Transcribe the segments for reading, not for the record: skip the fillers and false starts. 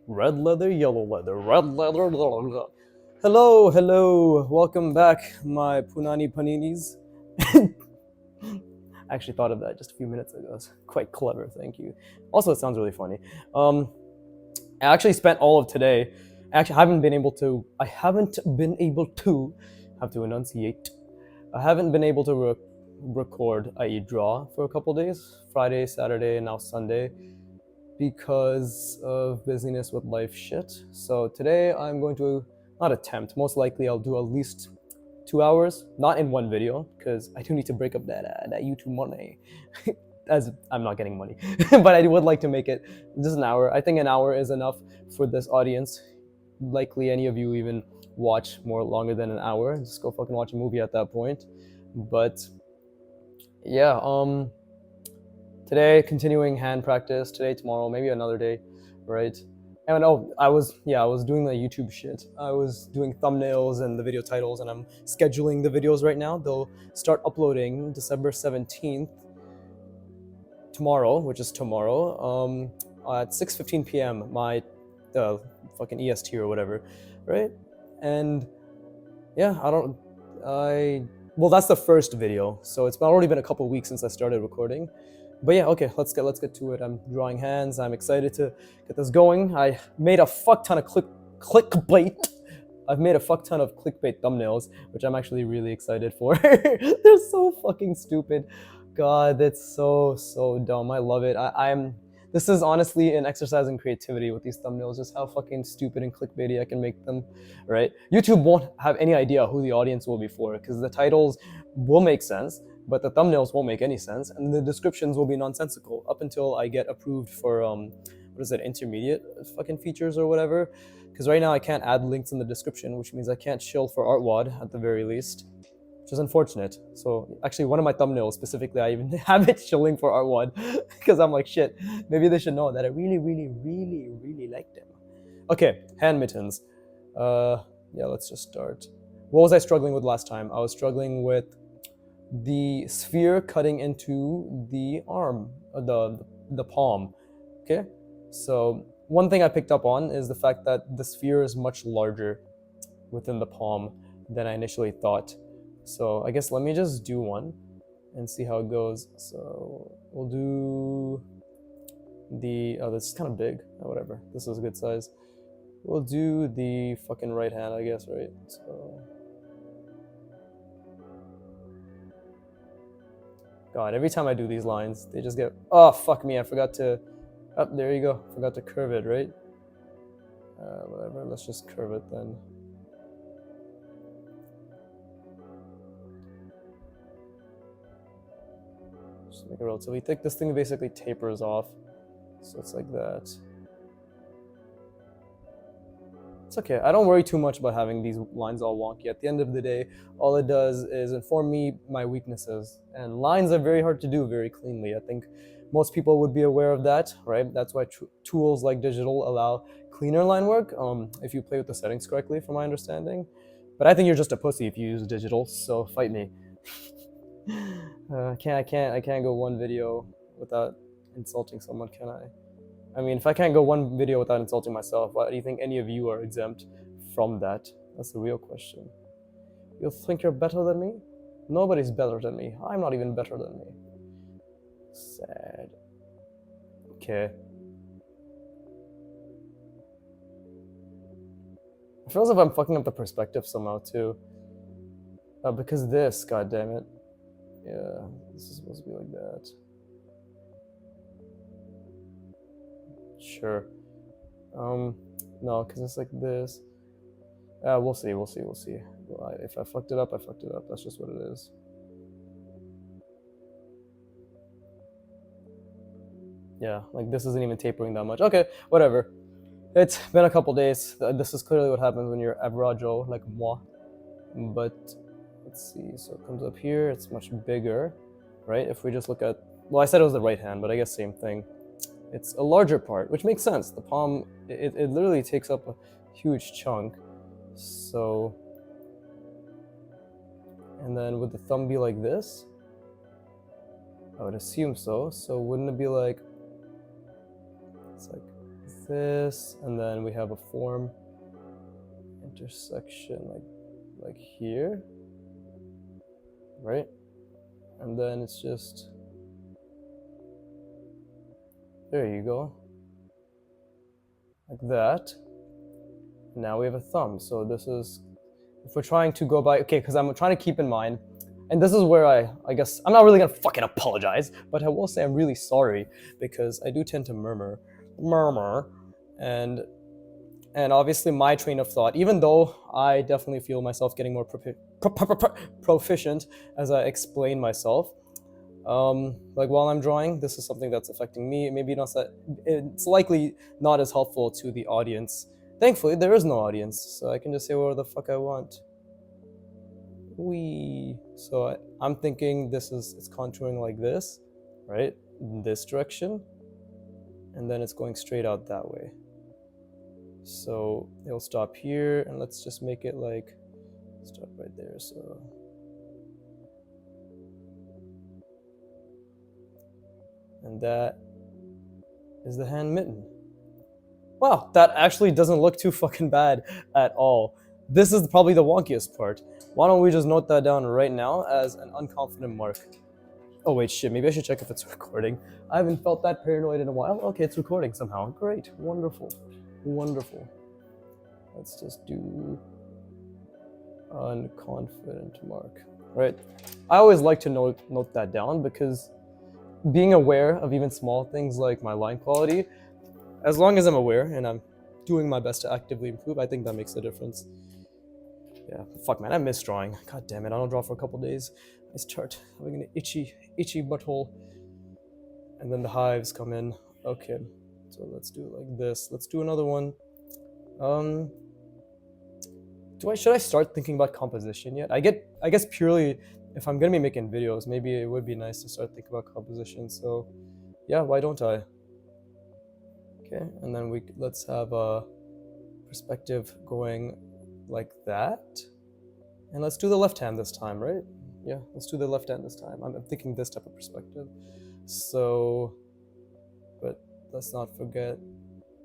Red leather, yellow leather, red leather. Hello, hello. Welcome back, my punani paninis. I actually thought of that just a few minutes ago. It's quite clever, thank you. Also, it sounds really funny. Um, I actually spent all of today. Actually, I haven't been able to. I haven't been able to. Have to enunciate. I haven't been able to record, i.e., draw, for a couple days. Friday, Saturday, and now Sunday, because of busyness with life shit. So today I'm going to not attempt. Most likely I'll do at least 2 hours, not in one video, because I do need to break up that YouTube money. As I'm not getting money, but I would like to make it just an hour. I think an hour is enough for this audience. Likely any of you even watch more longer than an hour. Just go fucking watch a movie at that point. But yeah, today continuing hand practice. Today, tomorrow, maybe another day, right? And I was doing the YouTube shit. I was doing thumbnails and the video titles, and I'm scheduling the videos right now. They'll start uploading December 17th, tomorrow, which is tomorrow, at 6:15 p.m. my fucking EST or whatever, right? And yeah, well, that's the first video, so it's already been a couple weeks since I started recording. But yeah, okay, let's get to it. I'm drawing hands. I'm excited to get this going. I made a fuck ton of clickbait. I've made a fuck ton of clickbait thumbnails, which I'm actually really excited for. They're so fucking stupid. God, that's so dumb. I love it. I'm. This is honestly an exercise in creativity with these thumbnails, just how fucking stupid and clickbaity I can make them, right? YouTube won't have any idea who the audience will be for, because the titles will make sense, but the thumbnails won't make any sense, and the descriptions will be nonsensical up until I get approved for what is it, intermediate fucking features or whatever. Because right now I can't add links in the description, which means I can't shill for Artwad at the very least, which is unfortunate. So actually, one of my thumbnails specifically, I even have it shilling for Artwad because I'm like, shit, maybe they should know that I really like them. Okay, hand mittens. Yeah, let's just start. What was I struggling with last time? I was struggling with the sphere cutting into the arm, the palm. Okay, so one thing I picked up on is the fact that the sphere is much larger within the palm than I initially thought. So I guess let me just do one and see how it goes. So we'll do this is kind of big. Oh, whatever. This is a good size. We'll do the fucking right hand, I guess, right? So God, every time I do these lines, they just get, oh, fuck me, I forgot to, oh, there you go, forgot to curve it, right? Whatever, let's just curve it then. Just make it relatively thick. This thing basically tapers off, so it's like that. It's okay, I don't worry too much about having these lines all wonky. At the end of the day, all it does is inform me my weaknesses, and lines are very hard to do very cleanly. I think most people would be aware of that, right? That's why tools like digital allow cleaner line work, if you play with the settings correctly, from my understanding. But I think you're just a pussy if you use digital, so fight me. I can't go one video without insulting someone, can I? I mean, if I can't go one video without insulting myself, why do you think any of you are exempt from that? That's the real question. You think you're better than me? Nobody's better than me. I'm not even better than me. Sad. Okay. It feels like I'm fucking up the perspective somehow too. Because this, god damn it. Yeah, this is supposed to be like that. Sure. No, because it's like this. We'll see. Well, if I fucked it up, I fucked it up. That's just what it is. Yeah, like this isn't even tapering that much. Okay, whatever. It's been a couple days. This is clearly what happens when you're abrajo, like moi. But let's see. So it comes up here. It's much bigger, right? If we just look at, well, I said it was the right hand, but I guess same thing. It's a larger part, which makes sense. The palm, it literally takes up a huge chunk. So, and then would the thumb be like this? I would assume so. So wouldn't it be like, it's like this, and then we have a form intersection like here, right? And then it's just, there you go, like that. Now we have a thumb. So this is, if we're trying to go by, okay, because I'm trying to keep in mind, and this is where I guess I'm not really gonna fucking apologize, but I will say I'm really sorry, because I do tend to murmur, and obviously my train of thought, even though I definitely feel myself getting more proficient as I explain myself, like while I'm drawing, this is something that's affecting me. Maybe not that, it's likely not as helpful to the audience. Thankfully, there is no audience, so I can just say whatever the fuck I want. So I'm thinking it's contouring like this, right? In this direction, and then it's going straight out that way. So it'll stop here, and let's just make it like, stop right there. So and that is the hand mitten. Wow, that actually doesn't look too fucking bad at all. This is probably the wonkiest part. Why don't we just note that down right now as an unconfident mark? Oh wait, shit, maybe I should check if it's recording. I haven't felt that paranoid in a while. Okay, it's recording somehow. Great, wonderful, wonderful. Let's just do unconfident mark, right? I always like to note that down, because being aware of even small things like my line quality, as long as I'm aware and I'm doing my best to actively improve, I think that makes a difference. Yeah, fuck man, I miss drawing. God damn it, I don't draw for a couple days. I start having an itchy butthole. And then the hives come in. Okay, so let's do it like this. Let's do another one. Should I start thinking about composition yet? I guess purely, if I'm gonna be making videos, maybe it would be nice to start thinking about composition. So yeah, why don't I? Okay, and then let's have a perspective going like that. And let's do the left hand this time, right? Yeah, let's do the left hand this time. I'm thinking this type of perspective. So, but let's not forget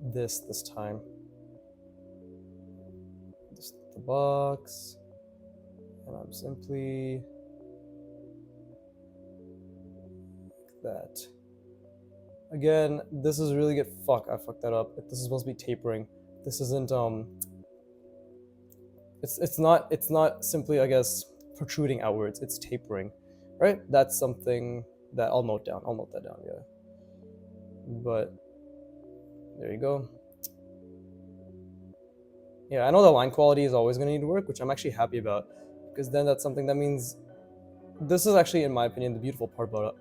this time. Just the box, and I'm simply like that. Again, this is really good. Fuck, I fucked that up. This is supposed to be tapering. This isn't it's not simply, I guess, protruding outwards. It's tapering, right? That's something that I'll note down. I'll note that down, yeah. But there you go. Yeah, I know the line quality is always gonna need work, which I'm actually happy about, because then that's something that means this is actually, in my opinion, the beautiful part about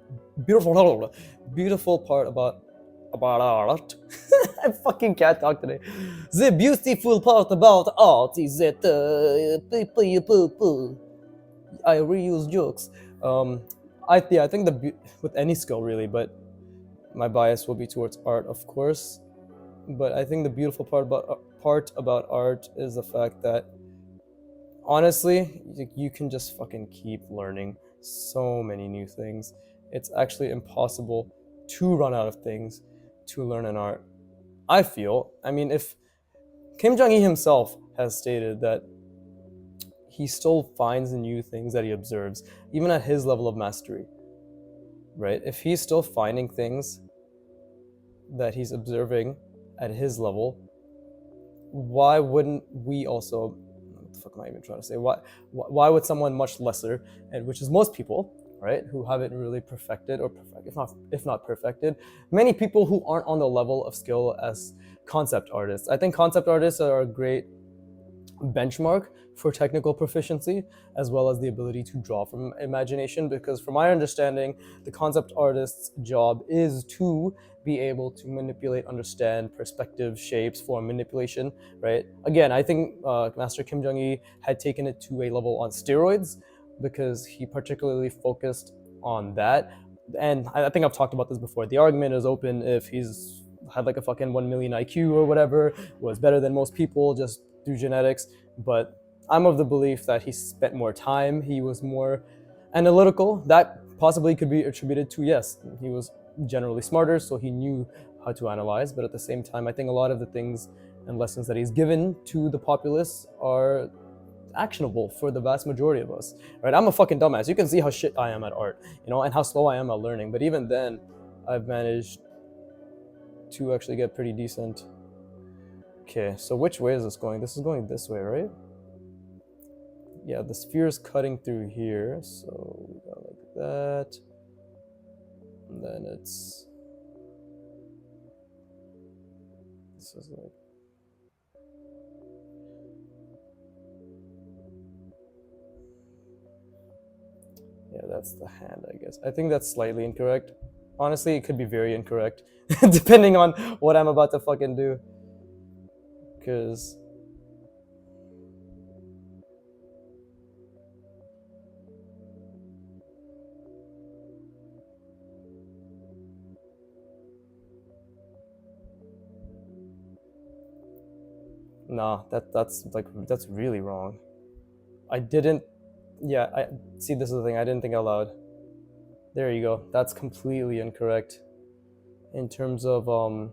art. I fucking can't talk today. The beautiful part about art is that I reuse jokes. I think with any skill really, but my bias will be towards art, of course. But I think the beautiful part about art is the fact that, honestly, you can just fucking keep learning so many new things. It's actually impossible to run out of things to learn in art, I feel. I mean, if Kim Jong-il himself has stated that he still finds new things that he observes, even at his level of mastery, right? If he's still finding things that he's observing at his level, why wouldn't we also? What the fuck am I even trying to say? Why would someone much lesser, and which is most people, right, who haven't really perfected, or if not perfected, many people who aren't on the level of skill as concept artists. I think concept artists are a great benchmark for technical proficiency, as well as the ability to draw from imagination, because from my understanding, the concept artist's job is to be able to manipulate, understand perspective, shapes, form manipulation, right? Again, I think Master Kim Jong-il had taken it to a level on steroids, because he particularly focused on that. And I think I've talked about this before. The argument is open if he's had like a fucking 1 million IQ or whatever, was better than most people just through genetics. But I'm of the belief that he spent more time, he was more analytical. That possibly could be attributed to, yes, he was generally smarter, so he knew how to analyze, but at the same time, I think a lot of the things and lessons that he's given to the populace are actionable for the vast majority of us, right? I'm a fucking dumbass. You can see how shit I am at art, you know, and how slow I am at learning. But even then, I've managed to actually get pretty decent. Okay, so which way is this going? This is going this way, right? Yeah, the sphere is cutting through here, so we got like that. And then this is like, yeah, that's the hand, I guess. I think that's slightly incorrect. Honestly, it could be very incorrect, depending on what I'm about to fucking do. Because nah, that's really wrong. I didn't. Yeah, I see. This is the thing. I didn't think out loud. There you go. That's completely incorrect. In terms of how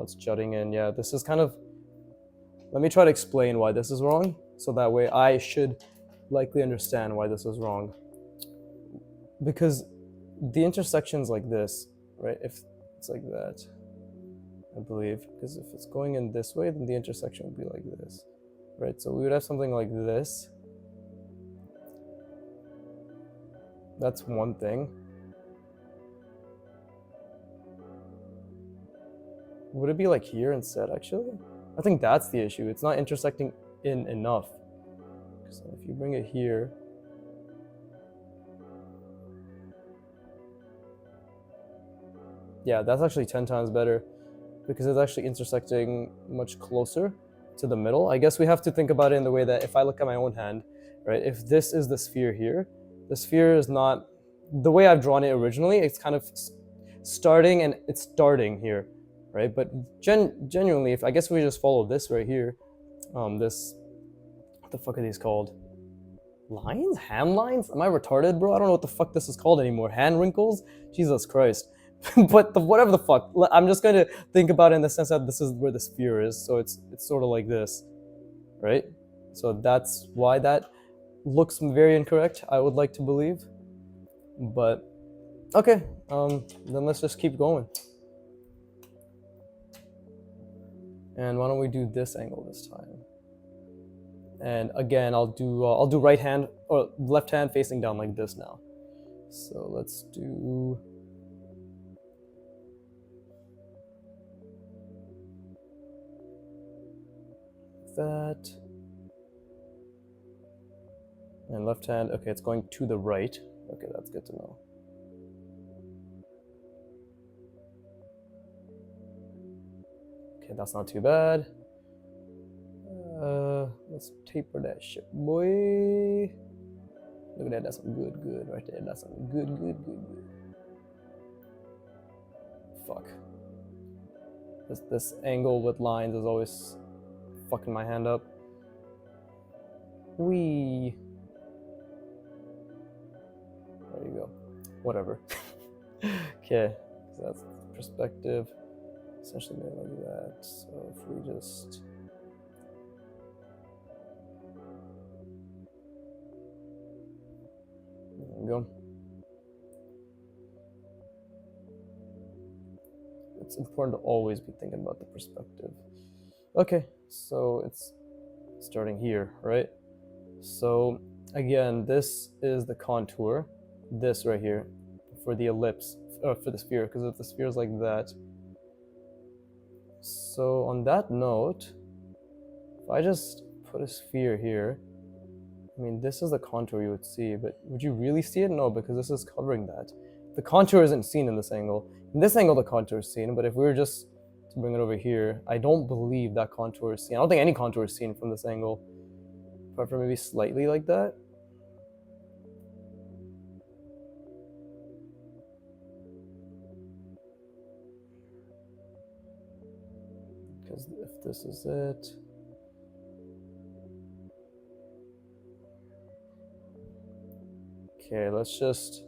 it's jutting in. Yeah, this is kind of. Let me try to explain why this is wrong, so that way I should likely understand why this is wrong. Because the intersection's like this, right? If it's like that, I believe. Because if it's going in this way, then the intersection would be like this, right? So we would have something like this. That's one thing. Would it be like here instead, actually? I think that's the issue. It's not intersecting in enough. So if you bring it here, yeah, that's actually 10 times better because it's actually intersecting much closer to the middle. I guess we have to think about it in the way that if I look at my own hand, right, if this is the sphere here, the sphere is not, the way I've drawn it originally, it's kind of starting and it's starting here, right? But genuinely, if I guess we just follow this right here, this, what the fuck are these called? Lines? Hand lines? Am I retarded, bro? I don't know what the fuck this is called anymore. Hand wrinkles? Jesus Christ. But whatever the fuck, I'm just going to think about it in the sense that this is where the sphere is, so it's sort of like this, right? So that's why that looks very incorrect, I would like to believe. But okay, then let's just keep going. And why don't we do this angle this time? And again, I'll do right hand or left hand facing down like this now. So let's do that. And left hand, okay, it's going to the right. Okay, that's good to know. Okay, that's not too bad. Let's taper that shit, boy. Look at that, that's some good right there. That's some good. Fuck. This angle with lines is always fucking my hand up. Wee. There you go. Whatever. Okay, so that's perspective. Essentially made like that. So if we just there we go. It's important to always be thinking about the perspective. Okay, so it's starting here, right? So again, this is the contour, this right here, for the ellipse, for the sphere, because if the sphere is like that. So on that note, if I just put a sphere here, I mean, this is the contour you would see, but would you really see it? No, because this is covering that. The contour isn't seen in this angle. In this angle, the contour is seen, but if we were just to bring it over here, I don't believe that contour is seen. I don't think any contour is seen from this angle, apart from maybe slightly like that. Because if this is it, okay, let's just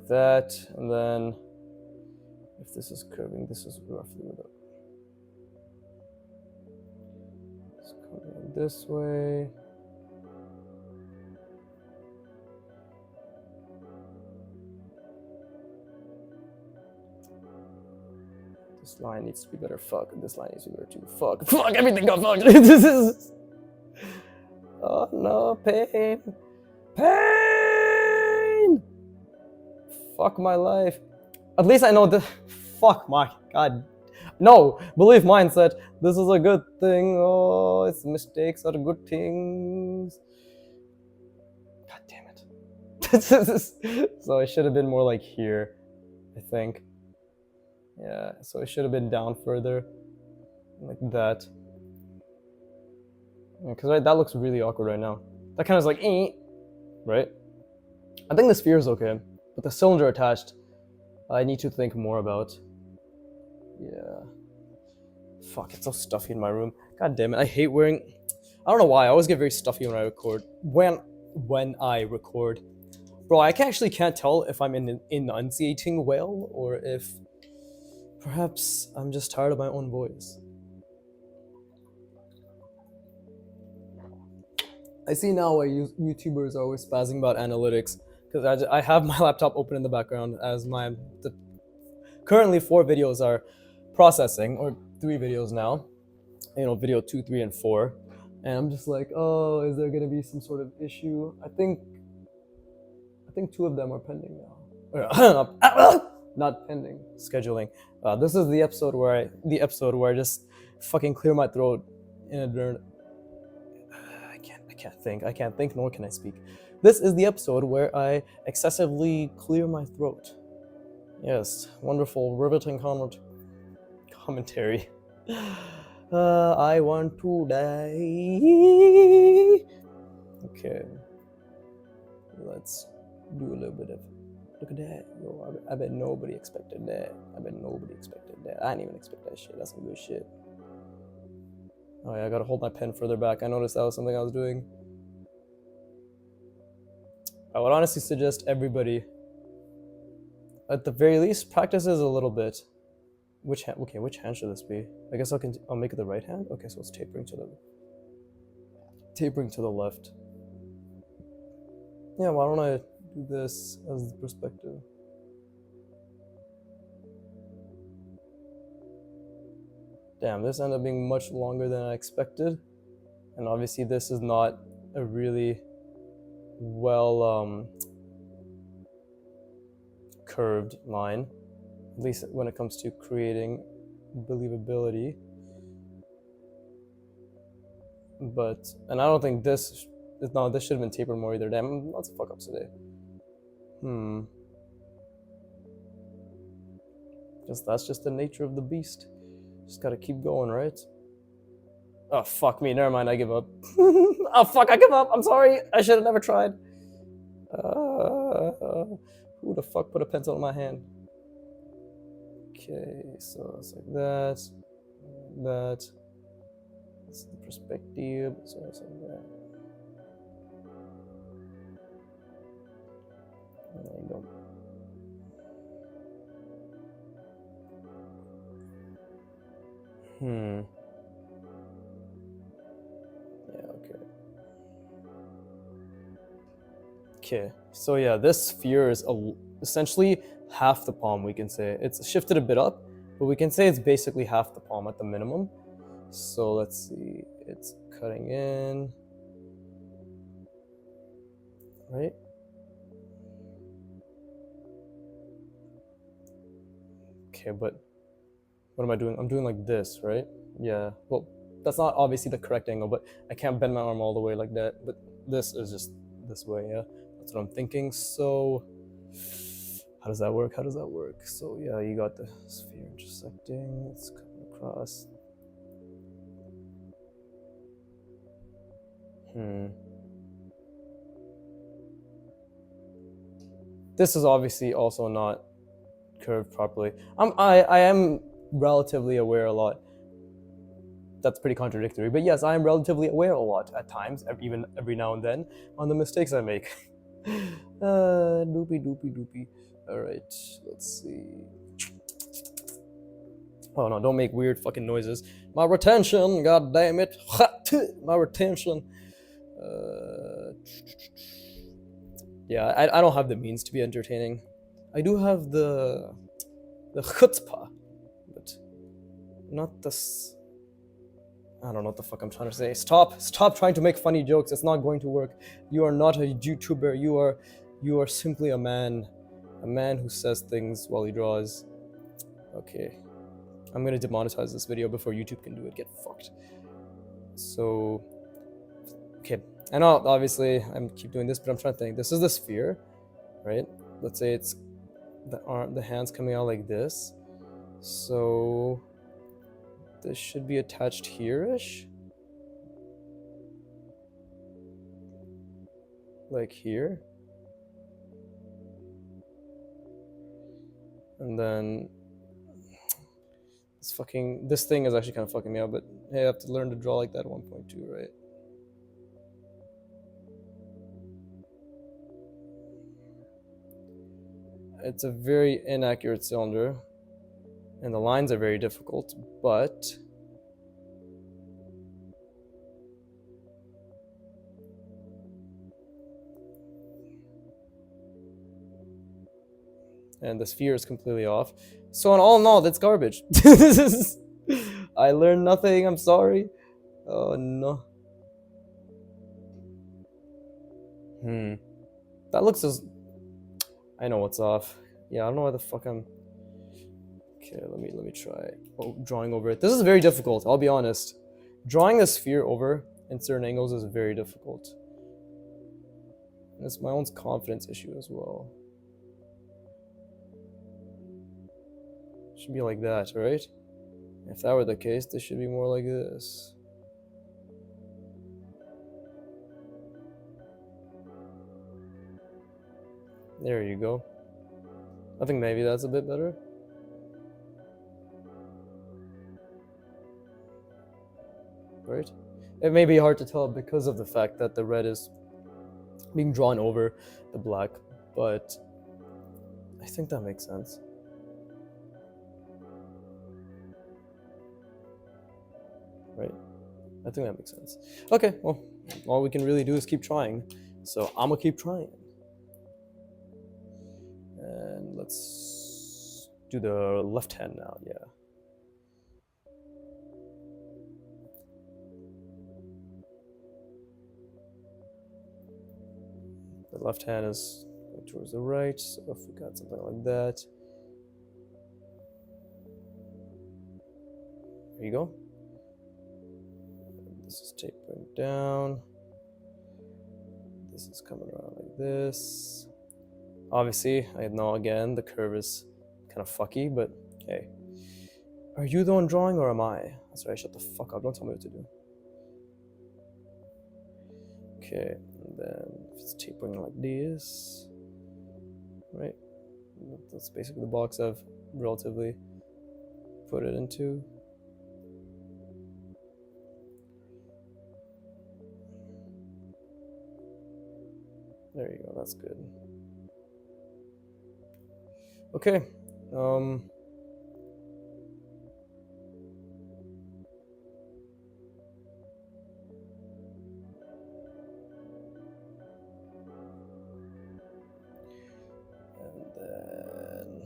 that, and then if this is curving, this is roughly what it's curving this way. This line needs to be better. Fuck. This line needs to be better too. Fuck. Fuck. Everything got fucked. This is. Oh no, pain. Pain. Fuck my life. At least I know the. Fuck my god. No, belief mindset. This is a good thing. Oh, it's mistakes are good things. God damn it. So it should have been more like here, I think. Yeah, so it should have been down further, like that. Because right, that looks really awkward right now. That kind of is like, right? I think the sphere is okay, but the cylinder attached, I need to think more about. Yeah. Fuck, it's so stuffy in my room. God damn it, I hate wearing. I don't know why. I always get very stuffy when I record. When I record, bro, I actually can't tell if I'm enunciating well or if. Perhaps I'm just tired of my own voice. I see now why YouTubers are always spazzing about analytics, because I have my laptop open in the background as currently 4 videos are processing, or 3 videos now. You know, video 2, 3, and 4. And I'm just like, oh, is there gonna be some sort of issue? I think 2 of them are pending now. Not pending, scheduling. This is the episode where I just fucking clear my throat in a I can't think, nor can I speak. This is the episode where I excessively clear my throat. Yes, wonderful, riveting commentary. I want to die. Okay, let's do a little bit of. Look at that. Yo, I bet nobody expected that. I didn't even expect that shit. That's some good shit. Oh yeah, I gotta hold my pen further back. I noticed that was something I was doing. I would honestly suggest everybody, at the very least, practice this a little bit. Which hand should this be? I guess I'll make it the right hand? Okay, so it's tapering to the left. Yeah, why don't I do this as the perspective? Damn, this ended up being much longer than I expected. And obviously this is not a really well curved line, at least when it comes to creating believability. And I don't think this should have been tapered more either. Damn, lots of fuck ups today. That's just the nature of the beast. Just gotta keep going, right? Oh, fuck me. Never mind, I give up. Oh, fuck, I give up. I'm sorry. I should have never tried. Who the fuck put a pencil in my hand? Okay, so it's like that. That's the perspective. So it's like that. There you go. Yeah, okay. Okay, so yeah, this sphere is essentially half the palm, we can say. It's shifted a bit up, but we can say it's basically half the palm at the minimum. So let's see, it's cutting in, right? Okay, but what am I doing? I'm doing like this, right? Yeah, well, that's not obviously the correct angle, but I can't bend my arm all the way like that. But this is just this way, yeah? That's what I'm thinking. So how does that work? So yeah, you got the sphere intersecting, it's coming across. This is obviously also not curved properly. I am relatively aware a lot. That's pretty contradictory, but yes, I am relatively aware a lot at times, even every now and then, on the mistakes I make. Doopy. All right, let's see. Oh no, don't make weird fucking noises. My retention, god damn it. My retention. Yeah, I don't have the means to be entertaining. I do have the chutzpah, but not this. I don't know what the fuck I'm trying to say. Stop trying to make funny jokes. It's not going to work. You are not a YouTuber. You are simply a man who says things while he draws. Okay, I'm gonna demonetize this video before YouTube can do it. Get fucked. So, okay, I know obviously I'm keep doing this, but I'm trying to think. This is the sphere, right? Let's say it's the hands coming out like this. So this should be attached here-ish. Like here. And then this thing is actually kind of fucking me up, but hey, I have to learn to draw like that at 1.2, right? It's a very inaccurate cylinder, and the lines are very difficult, but and the sphere is completely off. So in all in all, that's garbage. I learned nothing. I'm sorry. Oh no. That looks as. I know what's off. Yeah, I don't know why the fuck I'm. Okay, let me try. Oh, drawing over it. This is very difficult. I'll be honest. Drawing a sphere over in certain angles is very difficult. And it's my own confidence issue as well. Should be like that, right? If that were the case, this should be more like this. There you go. I think maybe that's a bit better. Right? It may be hard to tell because of the fact that the red is being drawn over the black, but I think that makes sense. Right? I think that makes sense. Okay, well, all we can really do is keep trying. So I'm gonna keep trying. And let's do the left hand now, yeah. The left hand is going towards the right, so if we got something like that. There you go. This is tapering down. This is coming around like this. Obviously, I know again the curve is kind of fucky, but hey. Are you the one drawing or am I? That's right, shut the fuck up, don't tell me what to do. Okay, and then if it's tapering like this, right? That's basically the box I've relatively put it into. There you go, that's good. Okay. And then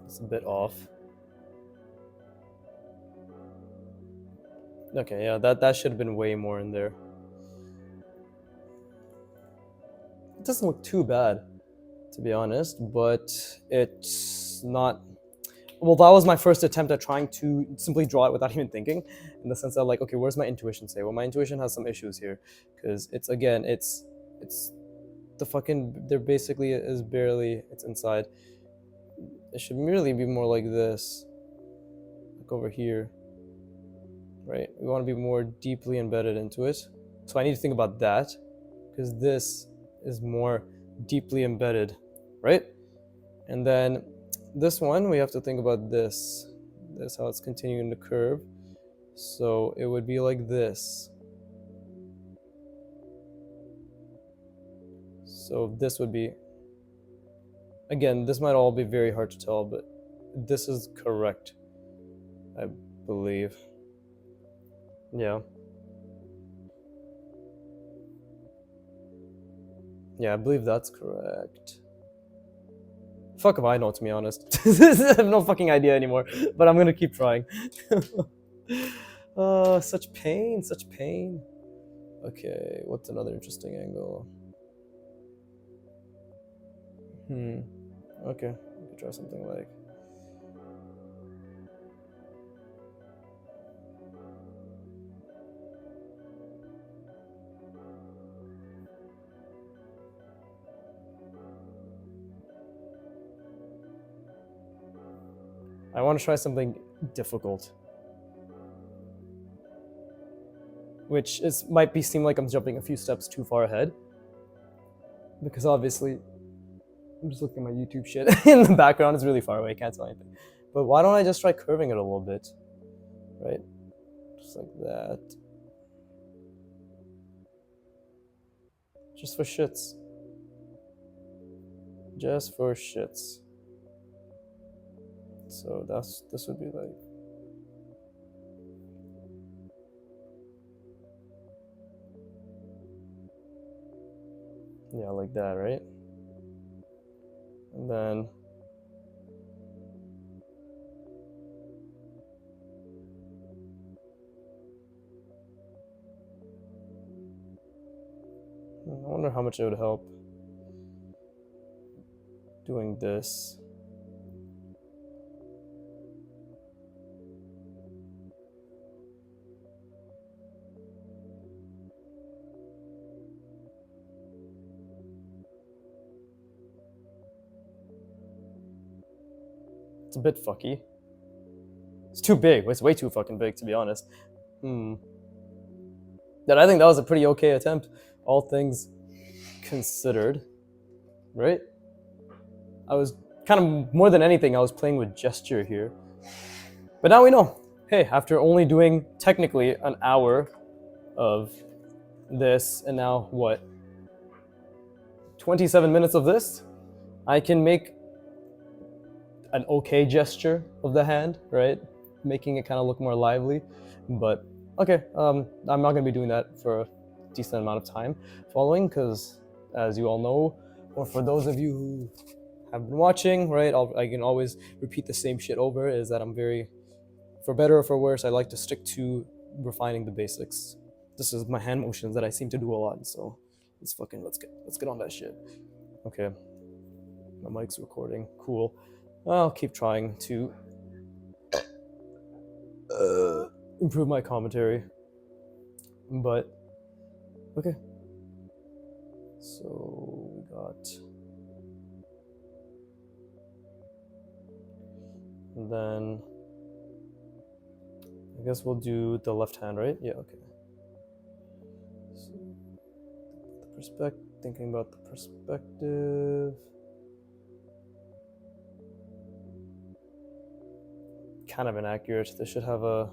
it's a bit off. Okay, yeah, that should have been way more in there. It doesn't look too bad, to be honest, but it's not. Well, that was my first attempt at trying to simply draw it without even thinking, in the sense that like, okay, where's my intuition say? Well, my intuition has some issues here, because it's the fucking, there basically is barely, it's inside. It should really be more like this, like over here. Right? We want to be more deeply embedded into it. So I need to think about that, because this is more deeply embedded, right? And then this one, we have to think about this how it's continuing to curve. So it would be like this. So this would be, again, this might all be very hard to tell, but this is correct, I believe. Yeah. Yeah, I believe that's correct. Fuck if I know, to be honest. I have no fucking idea anymore, but I'm gonna keep trying. Oh, such pain, such pain. Okay, what's another interesting angle? Okay, we could try something like. I want to try something difficult, which is might be seem like I'm jumping a few steps too far ahead, because obviously I'm just looking at my YouTube shit in the background. It's really far away, can't tell anything. But why don't I just try curving it a little bit, right? Just like that, just for shits, just for shits. So this would be like. Yeah, like that, right? And then I wonder how much it would help doing this. It's a bit fucky. It's too big. It's way too fucking big, to be honest. But I think that was a pretty okay attempt, all things considered, right? I was kind of, more than anything, I was playing with gesture here. But now we know. Hey, after only doing technically an hour of this, and now what? 27 minutes of this? I can make an okay gesture of the hand, right? Making it kind of look more lively. But okay, I'm not gonna be doing that for a decent amount of time following, because as you all know, or for those of you who have been watching, right, I can always repeat the same shit over, is that I'm very, for better or for worse, I like to stick to refining the basics. This is my hand motions that I seem to do a lot, so let's get on that shit. Okay, my mic's recording, cool. I'll keep trying to improve my commentary, but okay. So we got, and then I guess we'll do the left hand, right? Yeah, okay. So thinking about the perspective. Kind of inaccurate. This should have a,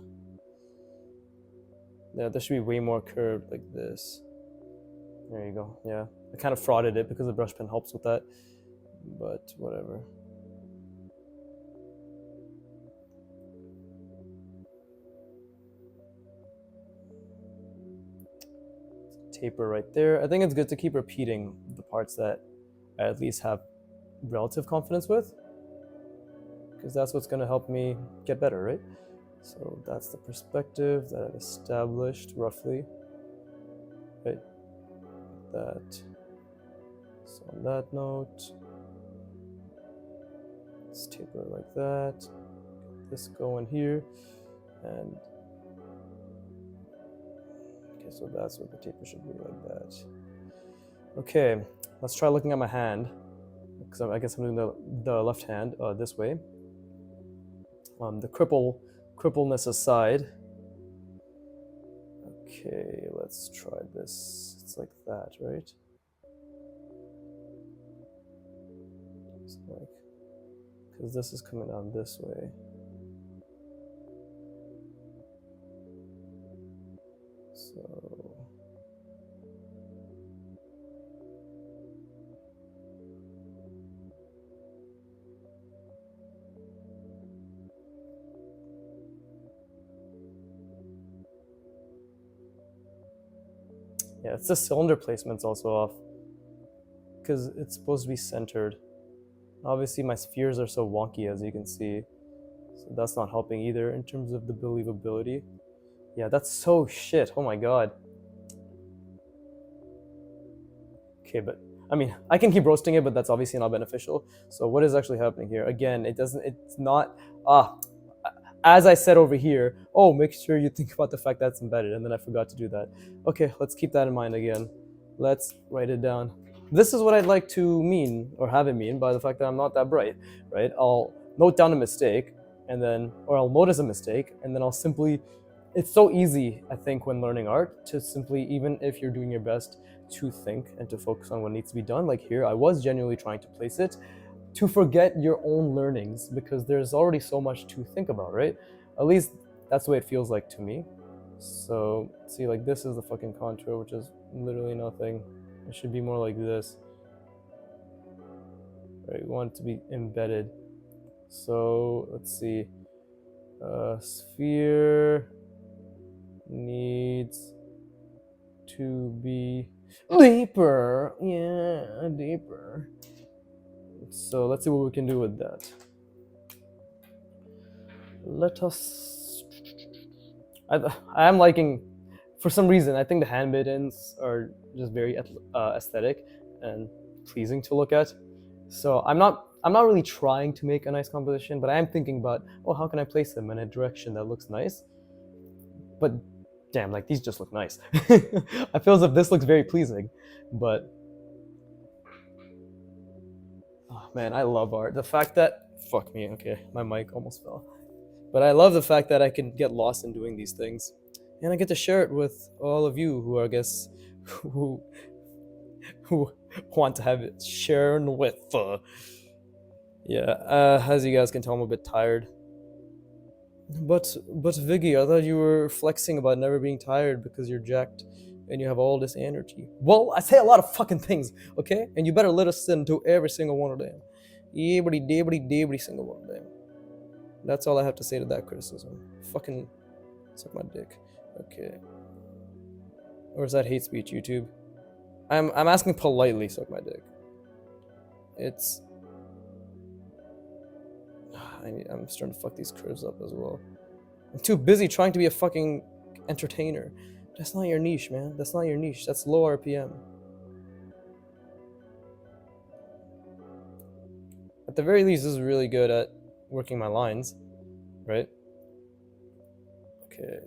yeah, this should be way more curved like this. There you go. Yeah, I kind of frauded it because the brush pen helps with that, but whatever. Taper right there. I think it's good to keep repeating the parts that I at least have relative confidence with, because that's what's going to help me get better, right? So that's the perspective that I've established roughly, right? That. So on that note, let's taper like that. Get this going here, and okay, so that's what the taper should be, like that. Okay, let's try looking at my hand, because I guess I'm doing the left hand this way. The crippleness aside. Okay, let's try this. It's like that, right? It's like, because this is coming down this way. So yeah, it's the cylinder placement's also off because it's supposed to be centered. Obviously, my spheres are so wonky, as you can see, so that's not helping either in terms of the believability. Yeah, that's so shit. Oh my god. Okay, but I mean, I can keep roasting it, but that's obviously not beneficial. So what is actually happening here? Again, it's not, ah, as I said over here, oh, make sure you think about the fact that it's embedded, and then I forgot to do that. Okay, let's keep that in mind again. Let's write it down. This is what I'd like to mean, or have it mean, by the fact that I'm not that bright, right? I'll note down a mistake, and then, or I'll notice a mistake, and then I'll simply, it's so easy, I think, when learning art, to simply, even if you're doing your best, to think and to focus on what needs to be done. Like here, I was genuinely trying to place it, to forget your own learnings because there's already so much to think about, right? At least that's the way it feels like to me. So see, like this is the fucking contour, which is literally nothing. It should be more like this. Right, we want it to be embedded. So let's see. Sphere needs to be deeper. Yeah, deeper. So let's see what we can do with that. Let us. I am liking, for some reason, I think the handmaidens are just very aesthetic and pleasing to look at. So I'm not really trying to make a nice composition, but I am thinking about, oh, how can I place them in a direction that looks nice? But damn, like these just look nice. I feel as if this looks very pleasing, but oh man, I love art. The fact that, fuck me, okay, my mic almost fell. But I love the fact that I can get lost in doing these things, and I get to share it with all of you who, I guess, who who want to have it shared with. Yeah, as you guys can tell, I'm a bit tired. But Viggy, I thought you were flexing about never being tired because you're jacked and you have all this energy. Well, I say a lot of fucking things, okay? And you better listen to every single one of them. Every single one of them. That's all I have to say to that criticism. Fucking suck my dick. Okay. Or is that hate speech, YouTube? I'm asking politely, suck my dick. It's... I'm starting to fuck these curves up as well. I'm too busy trying to be a fucking entertainer. That's not your niche, man. That's not your niche. That's low RPM. At the very least, this is really good at working my lines, right? Okay.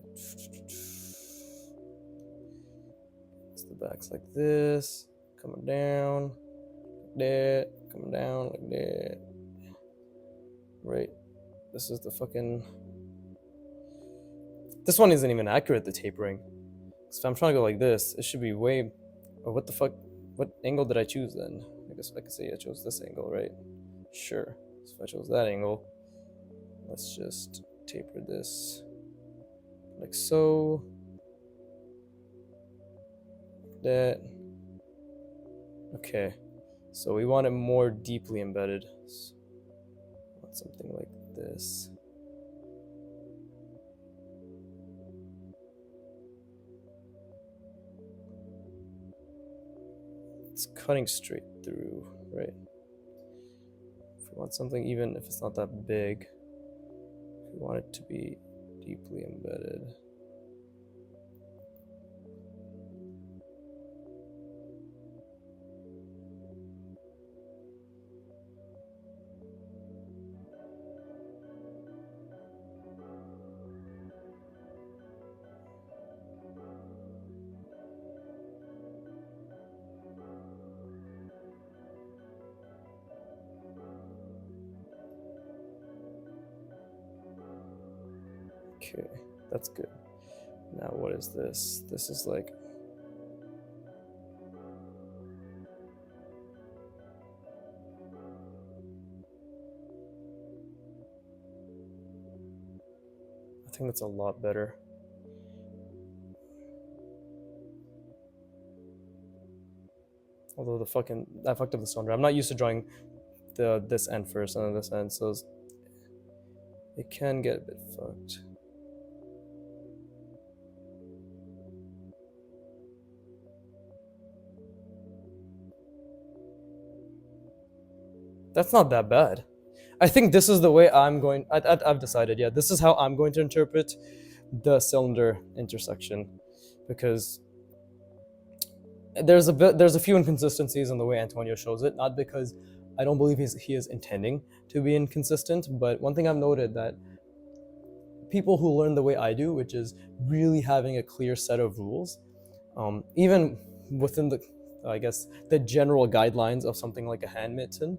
So the back's like this, coming down, like that, coming down like that. Right. This is the fucking... This one isn't even accurate, the tapering. So if I'm trying to go like this, it should be way... Or what the fuck? What angle did I choose then? I guess I could say I chose this angle, right? Sure. So if I chose that angle, let's just taper this like so. Like that. Okay. So we want it more deeply embedded. So I want something like this. It's cutting straight through, right? If we want something, even if it's not that big, if we want it to be deeply embedded. Okay, that's good. Now what is this? This is like... I think that's a lot better. Although I fucked up the cylinder. I'm not used to drawing this end first and then this end, so it can get a bit fucked. That's not that bad. I think this is the way I've decided, yeah, this is how I'm going to interpret the cylinder intersection, because there's a few inconsistencies in the way Antonio shows it, not because I don't believe he is intending to be inconsistent, but one thing I've noted that people who learn the way I do, which is really having a clear set of rules, even within I guess, the general guidelines of something like a hand mitten,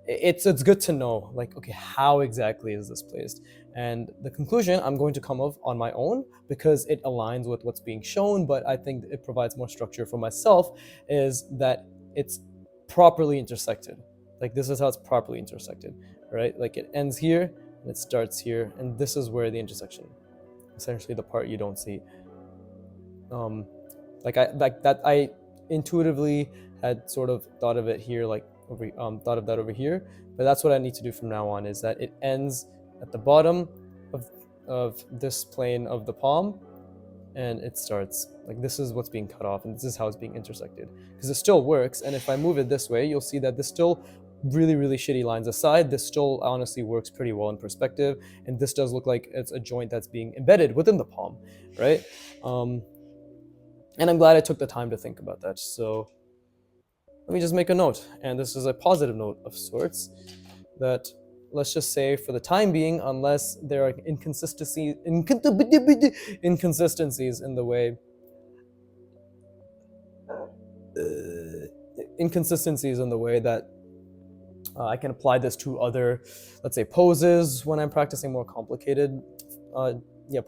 it's good to know, like, okay, how exactly is this placed? And the conclusion I'm going to come up on my own, because it aligns with what's being shown, but I think it provides more structure for myself, is that it's properly intersected. Like, this is how it's properly intersected, right? Like, it ends here and it starts here, and this is where the intersection, essentially the part you don't see. I intuitively had sort of thought of it here, like thought of that over here, but that's what I need to do from now on, is that it ends at the bottom of this plane of the palm, and it starts like, this is what's being cut off, and this is how it's being intersected, because it still works. And if I move it this way, you'll see that this still, really shitty lines aside, this still honestly works pretty well in perspective, and this does look like it's a joint that's being embedded within the palm, right? And I'm glad I took the time to think about that. So let me just make a note, and this is a positive note of sorts, that let's just say for the time being, unless there are inconsistencies in the way that I can apply this to other, let's say, poses when I'm practicing more complicated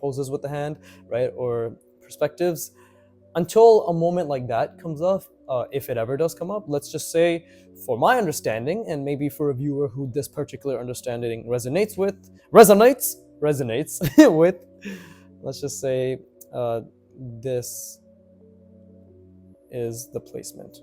poses with the hand, right, or perspectives. Until a moment like that comes up, if it ever does come up, let's just say, for my understanding, and maybe for a viewer who this particular understanding resonates with, let's just say this is the placement.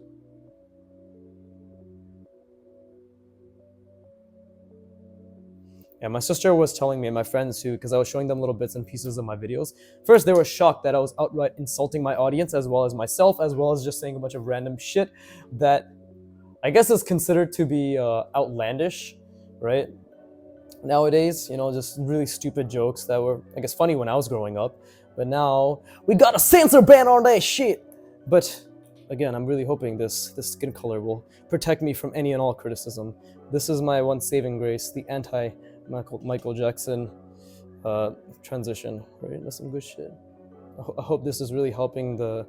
Yeah, my sister was telling me, and my friends too, because I was showing them little bits and pieces of my videos. First, they were shocked that I was outright insulting my audience, as well as myself, as well as just saying a bunch of random shit that I guess is considered to be outlandish, right? Nowadays, just really stupid jokes that were, I guess, funny when I was growing up. But now, we got a censor ban on that shit! But again, I'm really hoping this skin color will protect me from any and all criticism. This is my one saving grace, the anti-Michael Jackson transition, right? That's some good shit. I hope this is really helping the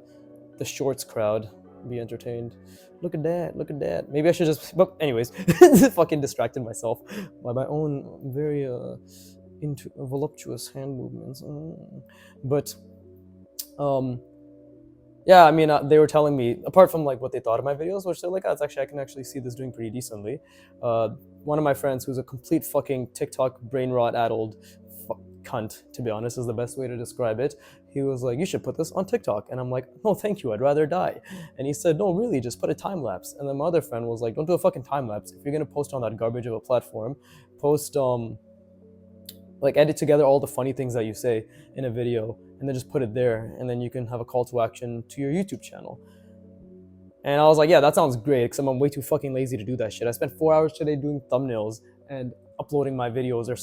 shorts crowd be entertained. Look at that. Maybe I should just, but anyways, fucking distracted myself by my own very voluptuous hand movements. But yeah, I mean, they were telling me, apart from like what they thought of my videos, which they're like, I can actually see this doing pretty decently. One of my friends, who's a complete fucking TikTok brain rot addled cunt, to be honest, is the best way to describe it. He was like, you should put this on TikTok. And I'm like, no, thank you, I'd rather die. And he said, no, really, just put a time lapse. And then my other friend was like, don't do a fucking time lapse. If you're gonna post on that garbage of a platform, post like edit together all the funny things that you say in a video, and then just put it there, and then you can have a call to action to your YouTube channel. And I was like, yeah, that sounds great, because I'm way too fucking lazy to do that shit. I spent 4 hours today doing thumbnails and uploading my videos, or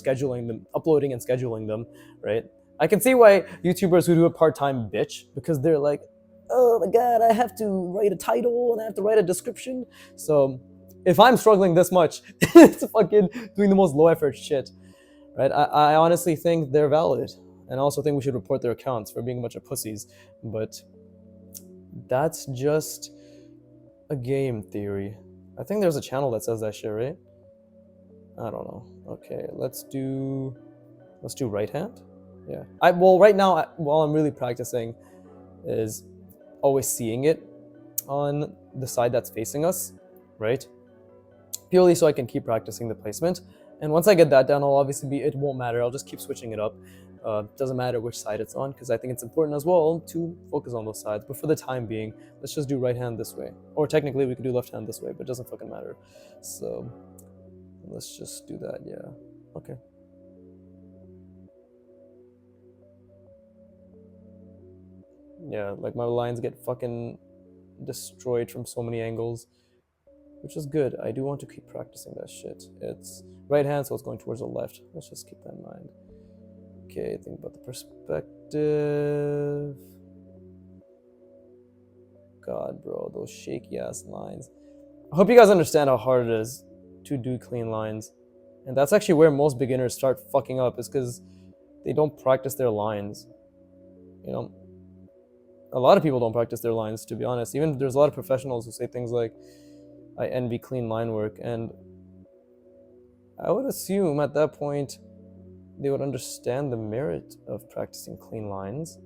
uploading and scheduling them, right? I can see why YouTubers who do it part-time bitch, because they're like, oh my god, I have to write a title and I have to write a description. So if I'm struggling this much, it's fucking doing the most low-effort shit, right? I honestly think they're valid, and I also think we should report their accounts for being a bunch of pussies. But that's just a game theory. I think there's a channel that says that shit, right? I don't know. Okay, let's do right hand. Yeah. Right now, while I'm really practicing, is always seeing it on the side that's facing us, right? Purely so I can keep practicing the placement. And once I get that down, I'll obviously it won't matter. I'll just keep switching it up. Doesn't matter which side it's on, because I think it's important as well to focus on those sides. But for the time being, let's just do right hand this way. Or technically we could do left hand this way, but it doesn't fucking matter. So let's just do that, yeah. Okay. Yeah, like my lines get fucking destroyed from so many angles, which is good. I do want to keep practicing that shit. It's right hand, so it's going towards the left. Let's just keep that in mind. Okay, think about the perspective. God, bro, those shaky ass lines. I hope you guys understand how hard it is to do clean lines. And that's actually where most beginners start fucking up, is because they don't practice their lines. You know, a lot of people don't practice their lines, to be honest. Even there's a lot of professionals who say things like, I envy clean line work, and I would assume at that point they would understand the merit of practicing clean lines.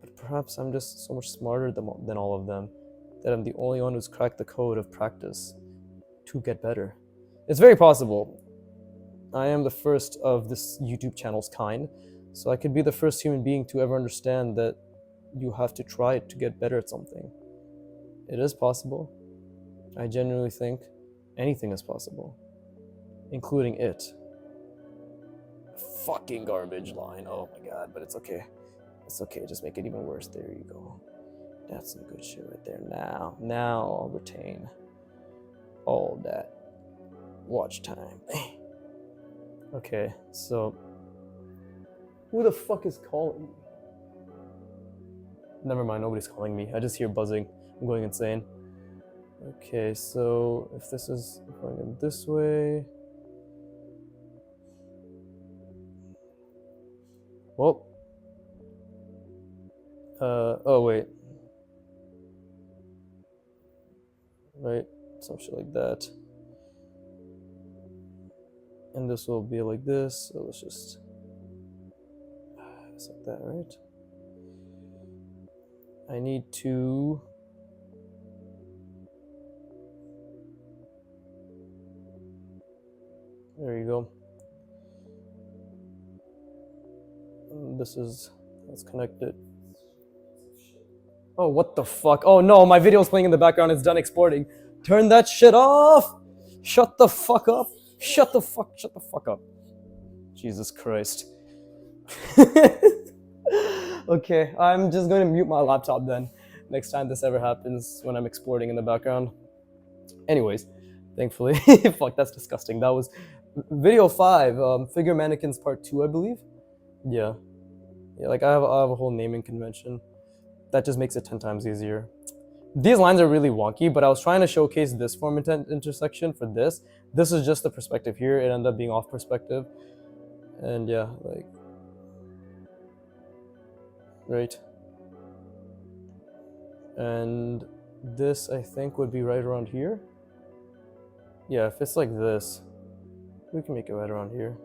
But perhaps I'm just so much smarter than all of them, that I'm the only one who's cracked the code of practice to get better. It's very possible. I am the first of this YouTube channel's kind, so I could be the first human being to ever understand that you have to try to get better at something. It is possible. I genuinely think anything is possible, including it. Fucking garbage line. Oh my god, but it's okay. It's okay, just make it even worse. There you go. That's some good shit right there. Now I'll retain all that watch time. Okay, so who the fuck is calling me? Never mind, nobody's calling me. I just hear buzzing. I'm going insane. Okay, so if this is going in this way, well, oh wait, right, some shit like that, and this will be like this. So let's just, it's like that, right? I need to. There you go. And this is, let's connect it. Oh, what the fuck? Oh no, my video's playing in the background. It's done exporting. Turn that shit off. Shut the fuck up. Shut the fuck up. Jesus Christ. Okay, I'm just going to mute my laptop then. Next time this ever happens, when I'm exporting in the background. Anyways, thankfully. Fuck, that's disgusting. That was video 5, figure mannequins part 2, I believe. Yeah, like I have a whole naming convention. That just makes it 10 times easier. These lines are really wonky, but I was trying to showcase this form intersection for this. This is just the perspective here. It ended up being off perspective. And yeah, like, right. And this, I think, would be right around here. Yeah, if it's like this, we can make it right around here.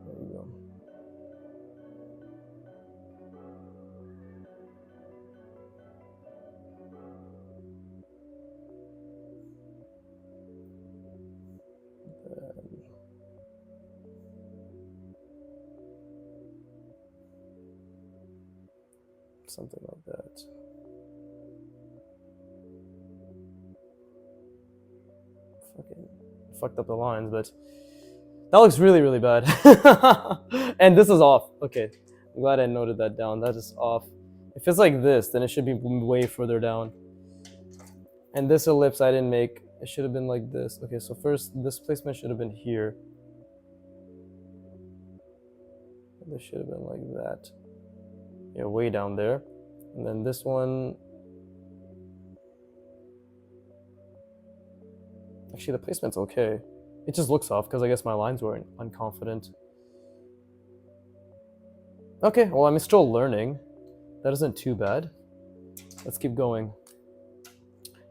There you go. Something like that. Fucking fucked up the lines, but that looks really, really bad. And this is off. Okay, I'm glad I noted that down. That is off. If it's like this, then it should be way further down. And this ellipse I didn't make. It should have been like this. Okay, so first, this placement should have been here. This should have been like that. Yeah, way down there. And then this one, actually the placement's okay. It just looks off because I guess my lines were unconfident. Okay, well, I'm still learning. That isn't too bad. Let's keep going.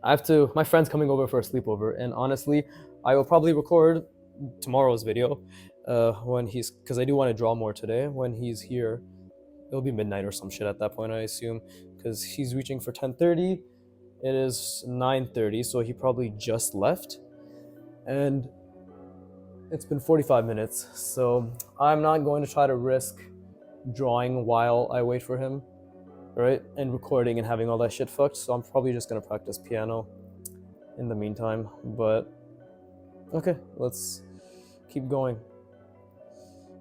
My friend's coming over for a sleepover, and honestly, I will probably record tomorrow's video when because I do want to draw more today. When he's here, it'll be midnight or some shit at that point, I assume, because he's reaching for 10:30. It is 9:30, so he probably just left. And It's been 45 minutes, so I'm not going to try to risk drawing while I wait for him, right? And recording and having all that shit fucked, so I'm probably just gonna practice piano in the meantime. But okay, let's keep going.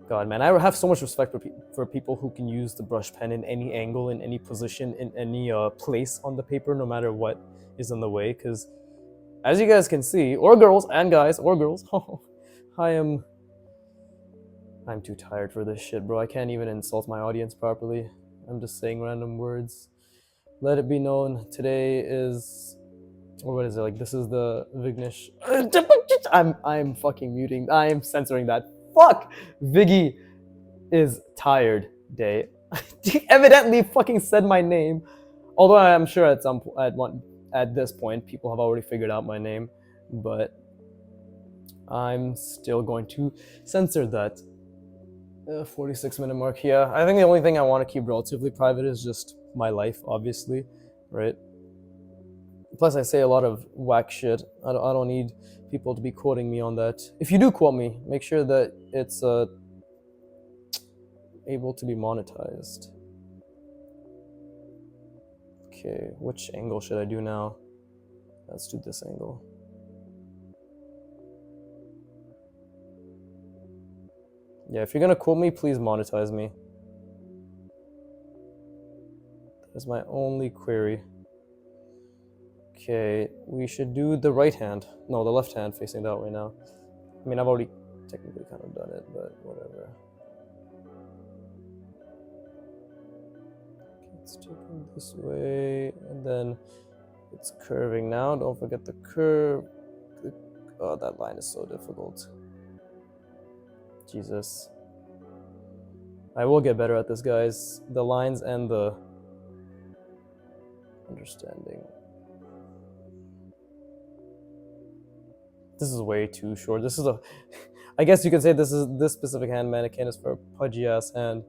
God, man, I have so much respect for people who can use the brush pen in any angle, in any position, in any place on the paper, no matter what is in the way. Because as you guys can see, or girls and guys, or girls, I'm too tired for this shit, bro. I can't even insult my audience properly. I'm just saying random words. Let it be known, today is, or what is it, like, this is the Vignesh. I'm fucking muting. I am censoring that. Fuck! Viggy is tired day. He evidently fucking said my name. Although I am sure at this point people have already figured out my name, but I'm still going to censor that. 46-minute mark. Yeah, I think the only thing I want to keep relatively private is just my life, obviously, right? Plus, I say a lot of whack shit. I don't need people to be quoting me on that. If you do quote me, make sure that it's able to be monetized. Okay, which angle should I do now? Let's do this angle. Yeah, if you're gonna quote me, please monetize me. That's my only query. Okay, we should do the right hand. No, the left hand facing that way now. I mean, I've already technically kind of done it, but whatever. Okay, it's taking this way, and then it's curving now. Don't forget the curve. Oh, that line is so difficult. Jesus. I will get better at this, guys. The lines and the understanding. This is way too short. This is a... I guess you could say this specific hand mannequin is for a pudgy ass hand.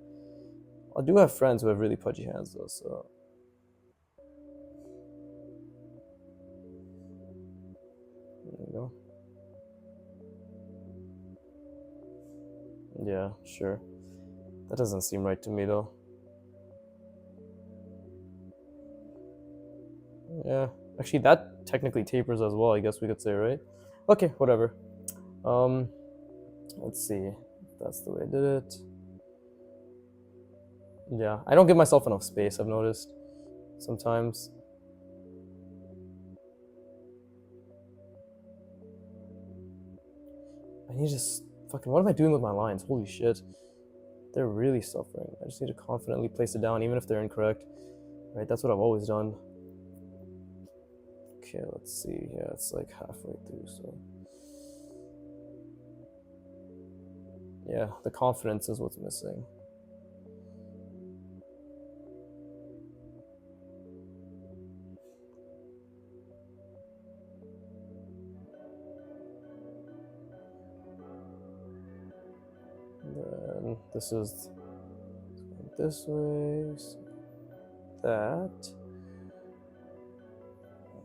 I do have friends who have really pudgy hands though, so... There you go. Yeah, sure. That doesn't seem right to me though. Yeah, actually that technically tapers as well, I guess we could say, right? Okay, whatever. Let's see if that's the way I did it. Yeah, I don't give myself enough space, I've noticed sometimes. I need to just fucking, what am I doing with my lines? Holy shit. They're really suffering. I just need to confidently place it down, even if they're incorrect. Right, that's what I've always done. Okay, let's see. Yeah, it's like halfway through, so... Yeah, the confidence is what's missing. Then this is this way, that,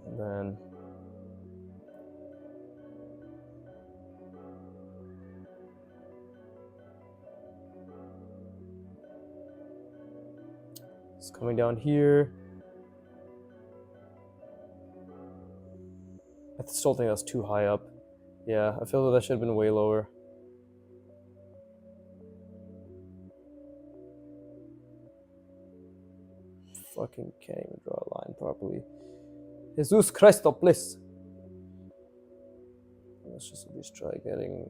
and then it's coming down here. I still think that's too high up. Yeah, I feel that should have been way lower. Fucking can't even draw a line properly. Jesus Christ, please. Let's just at least try getting...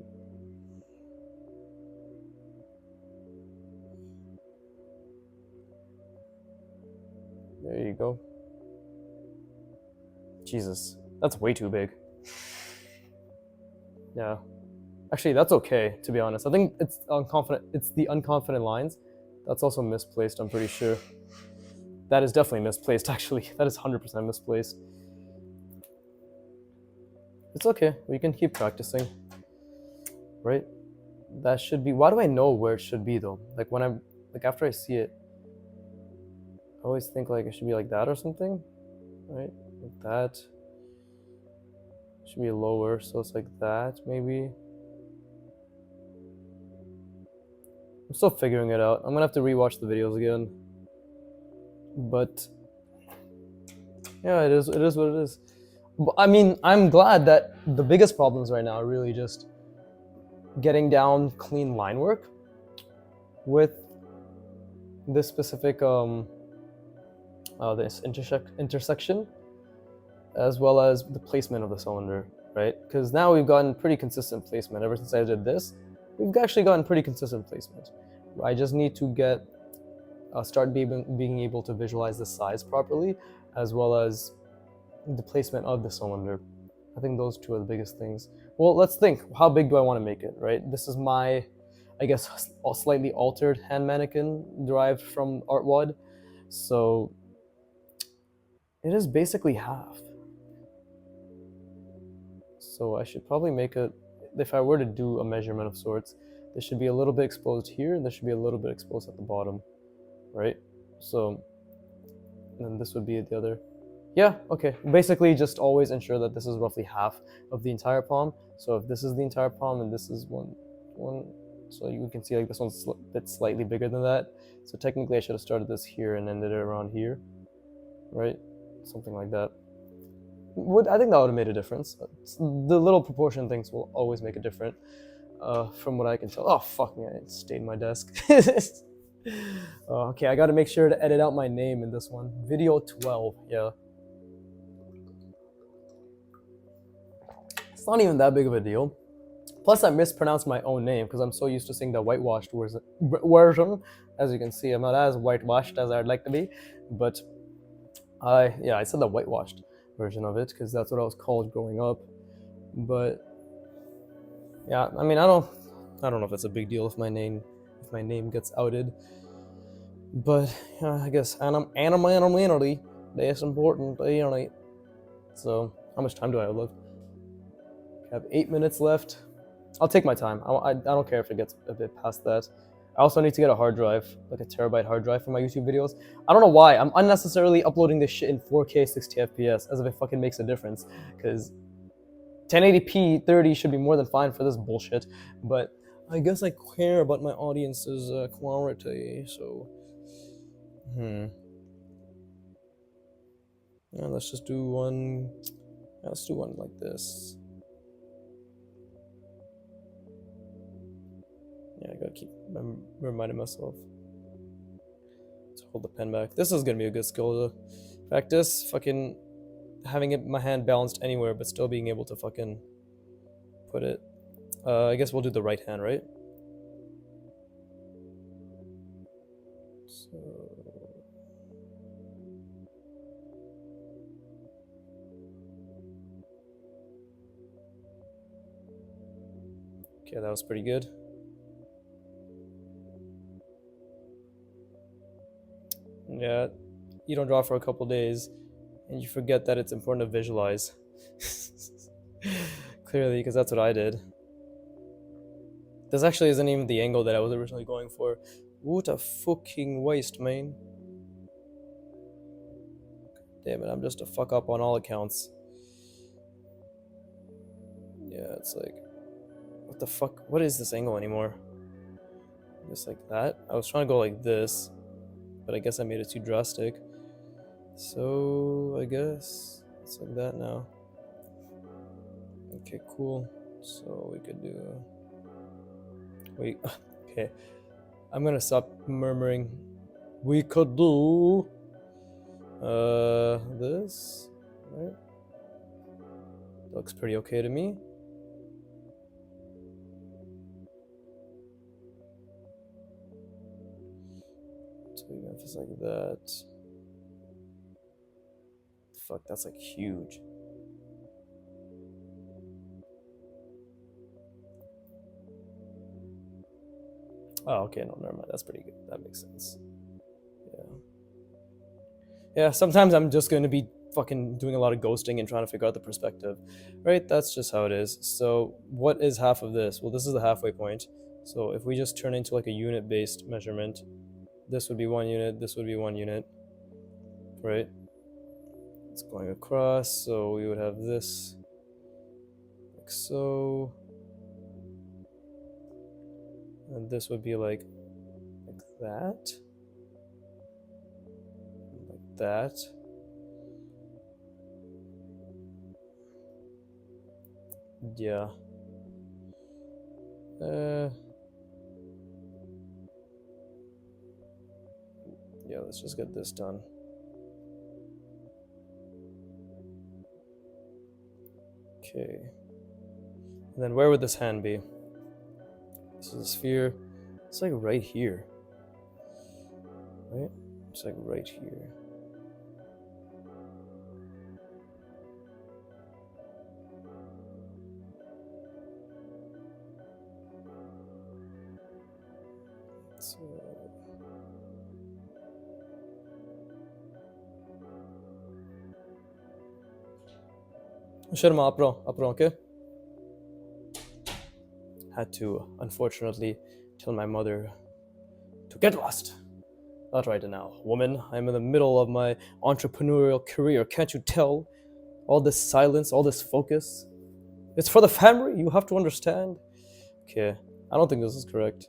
There you go. Jesus, that's way too big. Yeah. Actually, that's okay, to be honest. I think it's unconfident. It's the unconfident lines. That's also misplaced, I'm pretty sure. That is definitely misplaced, actually. That is 100% misplaced. It's okay. We can keep practicing. Right? That should be... Why do I know where it should be, though? Like, when I'm... Like, after I see it, I always think, like, it should be like that or something. Right? Like that. It should be lower, so it's like that, maybe. I'm still figuring it out. I'm gonna have to rewatch the videos again. But yeah, it is. It is what it is. I mean, I'm glad that the biggest problems right now are really just getting down clean line work with this specific this intersection, as well as the placement of the cylinder, right? Because now we've gotten pretty consistent placement. Ever since I did this, we've actually gotten pretty consistent placement. I just need to get start being able to visualize the size properly, as well as the placement of the cylinder. I think those two are the biggest things. Well, let's think. How big do I want to make it, right? This is my, I guess, slightly altered hand mannequin derived from Artwad. So it is basically half. So I should probably make it, if I were to do a measurement of sorts, this should be a little bit exposed here, and this should be a little bit exposed at the bottom, right? So, and then this would be the other. Yeah, okay. Basically, just always ensure that this is roughly half of the entire palm. So if this is the entire palm and this is one, so you can see like this one's a bit slightly bigger than that. So technically I should have started this here and ended it around here, right? Something like that. I think that would have made a difference. The little proportion things will always make a difference, from what I can tell. Oh, fuck me, I stained my desk. Okay, I gotta make sure to edit out my name in this one. Video 12, yeah. It's not even that big of a deal. Plus, I mispronounced my own name because I'm so used to saying the whitewashed version. As you can see, I'm not as whitewashed as I'd like to be, but I said the whitewashed version of it because that's what I was called growing up. But yeah, I mean, I don't know if it's a big deal if my name gets outed. But yeah, I guess anonymity, that's important, right? So, how much time do I have left? I have 8 minutes left. I'll take my time. I don't care if it gets a bit past that. I also need to get a hard drive, like a terabyte hard drive for my YouTube videos. I don't know why. I'm unnecessarily uploading this shit in 4K 60 FPS as if it fucking makes a difference. Because 1080p 30 should be more than fine for this bullshit. But I guess I care about my audience's quality, so... Yeah, let's just do one... Yeah, let's do one like this. Yeah, I gotta keep reminding myself to hold the pen back. This is gonna be a good skill to practice. Fucking having my hand balanced anywhere, but still being able to fucking put it. I guess we'll do the right hand, right? So. Okay, that was pretty good. Yeah, you don't draw for a couple days, and you forget that it's important to visualize. Clearly, because that's what I did. This actually isn't even the angle that I was originally going for. What a fucking waste, man. Damn it, I'm just a fuck up on all accounts. Yeah, it's like... What the fuck? What is this angle anymore? Just like that? I was trying to go like this, but I guess I made it too drastic. So, I guess it's like that now. Okay, cool. So we could do... Wait, okay. I'm gonna stop murmuring. We could do... this, right? Looks pretty okay to me. So we have this like that. Fuck, that's like huge. Oh, okay, no, never mind. That's pretty good. That makes sense. Yeah. Yeah, sometimes I'm just going to be fucking doing a lot of ghosting and trying to figure out the perspective. Right? That's just how it is. So, what is half of this? Well, this is the halfway point. So, if we just turn into like a unit-based measurement, this would be 1 unit, this would be 1 unit. Right? It's going across, so we would have this like so. And this would be like that. Like that. Yeah. Yeah, let's just get this done. Okay. And then where would this hand be? This is a sphere. It's like right here. Right? It's like right here. So Sharma, apro, okay? Had to, unfortunately, tell my mother to get lost. Not right now, woman. I'm in the middle of my entrepreneurial career. Can't you tell? All this silence, all this focus. It's for the family, you have to understand. Okay, I don't think this is correct.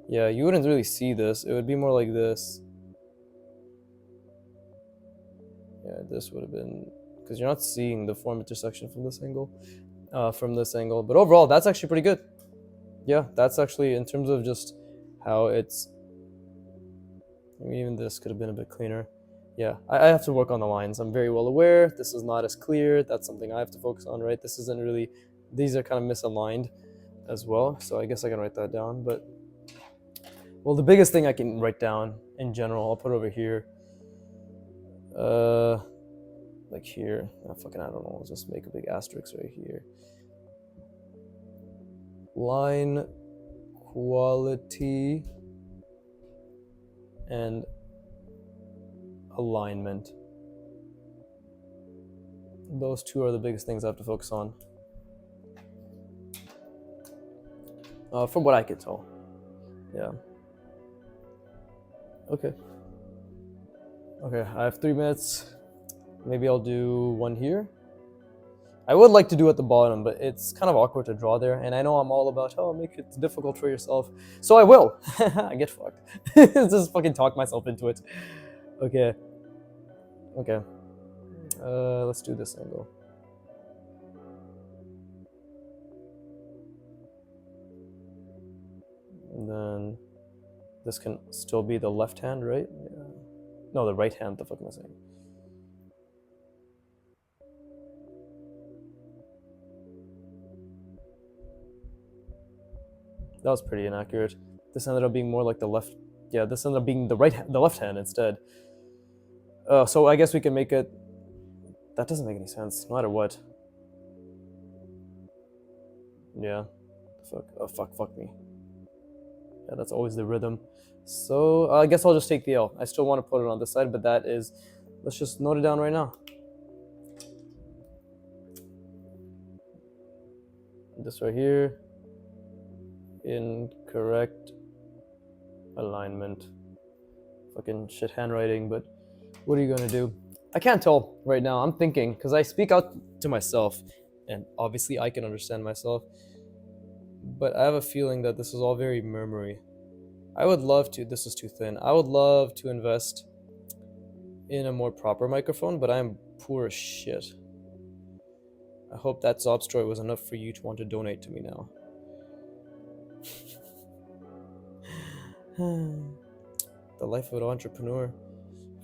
Yeah, you wouldn't really see this. It would be more like this. Yeah, this would have been... Because you're not seeing the form intersection from this angle. But overall, that's actually pretty good. Yeah, that's actually, in terms of just how it's... I mean, even this could have been a bit cleaner. Yeah, I have to work on the lines. I'm very well aware. This is not as clear. That's something I have to focus on, right? This isn't really... These are kind of misaligned as well. So I guess I can write that down. But, well, the biggest thing I can write down in general, I'll put over here. Like here. I don't know. I'll just make a big asterisk right here. Line quality and alignment. Those two are the biggest things I have to focus on. From what I could tell. Yeah. Okay. Okay, I have 3 minutes. Maybe I'll do one here. I would like to do at the bottom, but it's kind of awkward to draw there. And I know I'm all about, oh, make it difficult for yourself. So I will. I get fucked. Just fucking talk myself into it. Okay. Okay. Let's do this angle. And then this can still be the left hand, right? Yeah. No, the right hand. The fuck am I saying? That was pretty inaccurate. This ended up being more like the left. Yeah, this ended up being the left hand instead. So I guess we can make it. That doesn't make any sense, no matter what. Yeah. Fuck. Oh, fuck me. Yeah, that's always the rhythm. So I guess I'll just take the L. I still want to put it on this side, but that is... Let's just note it down right now. This right here. Incorrect alignment. Fucking shit handwriting, but what are you gonna do? I can't tell right now. I'm thinking, because I speak out to myself, and obviously I can understand myself, but I have a feeling that this is all very murmury. I would love to... This is too thin. I would love to invest in a more proper microphone, but I'm poor as shit. I hope that sob story was enough for you to want to donate to me now. The life of an entrepreneur.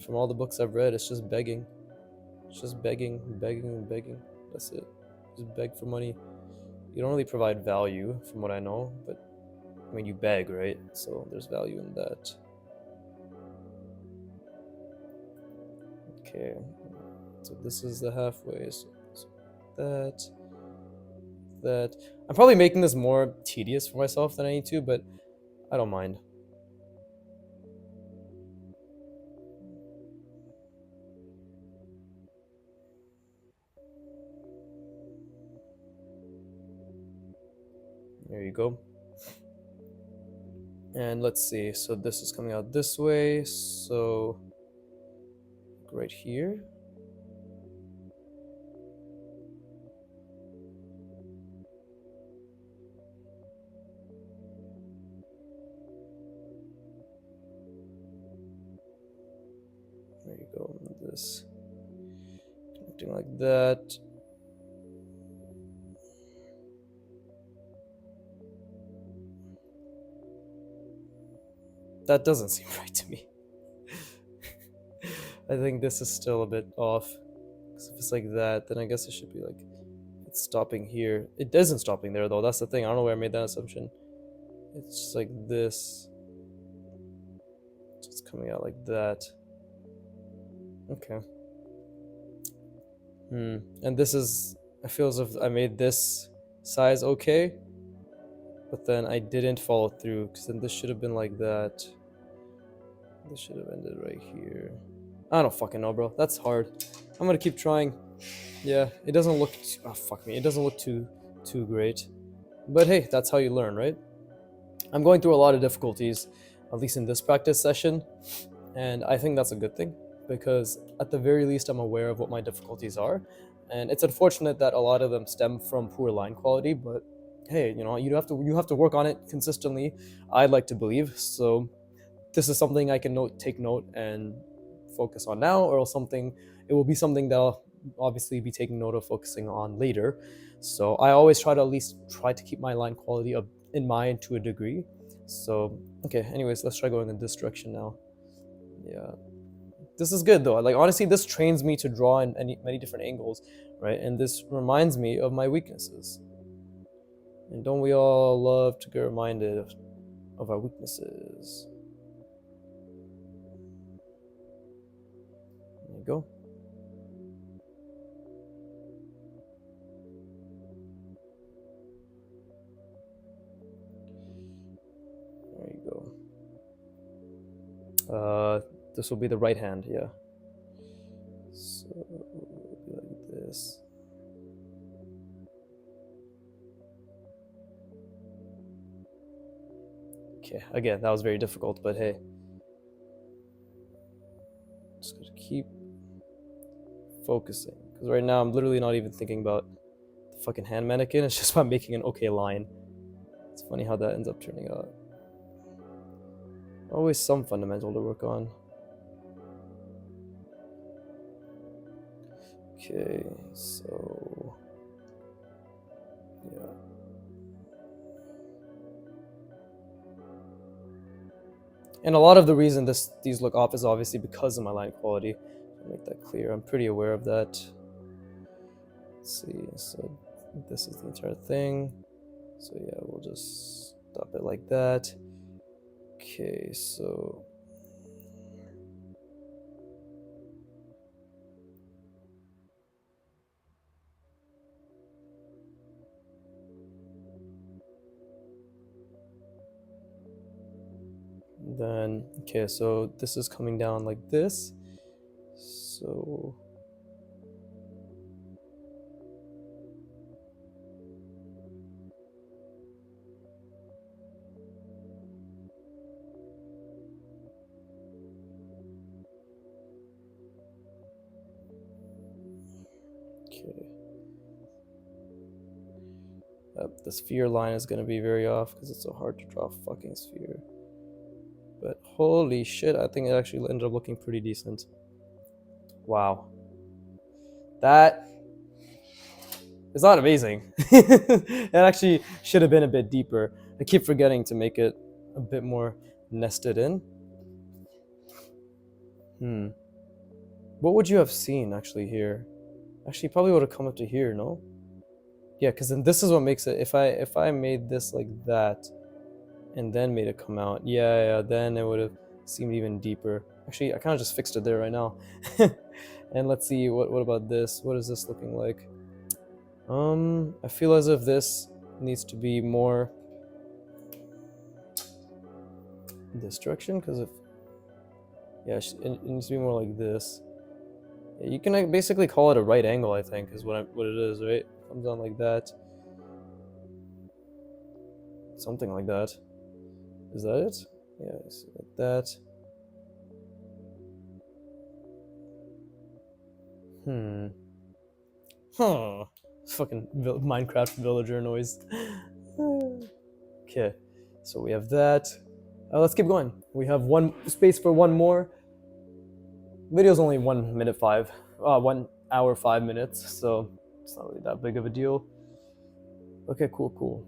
From all the books I've read, it's just begging. It's just begging, begging, and begging. That's it. Just beg for money. You don't really provide value, from what I know, but I mean, you beg, right? So there's value in that. Okay. So this is the halfway. So that. I'm probably making this more tedious for myself than I need to, but I don't mind. There you go. And let's see. So this is coming out this way. So right here. There you go. This connecting like that. That doesn't seem right to me. I think this is still a bit off. Because if it's like that, then I guess it should be like it's stopping here. It isn't stopping there though. That's the thing. I don't know where I made that assumption. It's just like this. So it's coming out like that. Okay. And this is. I feel as if I made this size okay, but then I didn't follow through because then this should have been like that. This should have ended right here. I don't fucking know, bro. That's hard. I'm gonna keep trying. Yeah, it doesn't look. Fuck me. It doesn't look too great. But hey, that's how you learn, right? I'm going through a lot of difficulties, at least in this practice session, and I think that's a good thing because at the very least I'm aware of what my difficulties are, and it's unfortunate that a lot of them stem from poor line quality. But hey, you have to work on it consistently. I'd like to believe so. This is something I can take note and focus on now, or it will be something that I'll obviously be taking note of focusing on later. So I always try to at least try to keep my line quality up in mind to a degree. So okay, anyways, let's try going in this direction now. Yeah, this is good though. Like honestly, this trains me to draw in many different angles, right? And this reminds me of my weaknesses. And don't we all love to get reminded of our weaknesses? There you go. There you go. This will be the right hand, yeah. So like this. Okay, again, that was very difficult, but hey. Just gotta keep focusing. Because right now I'm literally not even thinking about the fucking hand mannequin, it's just about making an okay line. It's funny how that ends up turning out. Always some fundamental to work on. Okay, so yeah. And a lot of the reason these look off is obviously because of my line quality. I'll make that clear. I'm pretty aware of that. Let's see. So this is the entire thing. So yeah, we'll just stop it like that. Okay, so then okay, so this is coming down like this. So okay. The sphere line is going to be very off because it's so hard to draw a fucking sphere. But holy shit, I think it actually ended up looking pretty decent. Wow. That is not amazing. It actually should have been a bit deeper. I keep forgetting to make it a bit more nested in. What would you have seen actually here? Actually, probably would have come up to here, no? Yeah, because then this is what makes it. If I made this like that, and then made it come out, yeah, then it would have seemed even deeper. Actually, I kind of just fixed it there right now. And let's see, what about this? What is this looking like? I feel as if this needs to be more this direction, because if it needs to be more like this. Yeah, you can basically call it a right angle, I think, is what it is, right? It comes down like that. Something like that. Is that it? Yeah, like that. Huh. Fucking Minecraft villager noise. Okay, so we have that. Let's keep going. We have one space for one more. Video's only 1 minute 5, 1 hour 5 minutes, so it's not really that big of a deal. Okay, cool.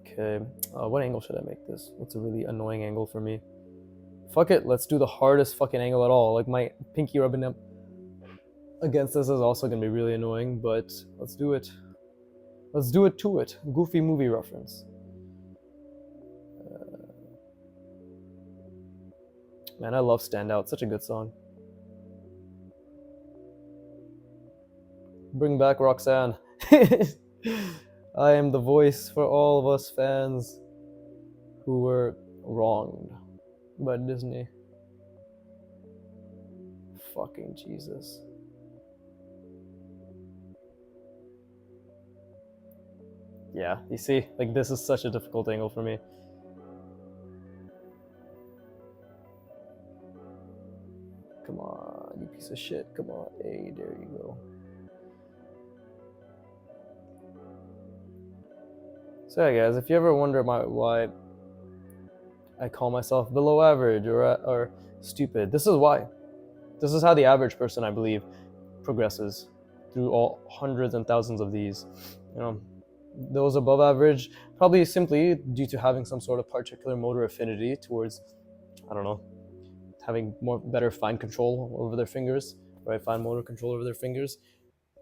Okay, what angle should I make this? What's a really annoying angle for me? Fuck it, let's do the hardest fucking angle at all. Like my pinky rubbing up against this is also gonna be really annoying, but let's do it. Let's do it to it. Goofy movie reference. Man, I love Stand Out. Such a good song. Bring back Roxanne. I am the voice for all of us fans who were wronged by Disney. Fucking Jesus. Yeah, you see, like this is such a difficult angle for me. Come on, you piece of shit. Come on. Hey, there you go. So yeah, guys, if you ever wonder why I call myself below average or stupid, this is why. This is how the average person, I believe, progresses through all hundreds and thousands of these. You know, those above average probably simply due to having some sort of particular motor affinity towards, I don't know, having better fine control over their fingers, right? Fine motor control over their fingers.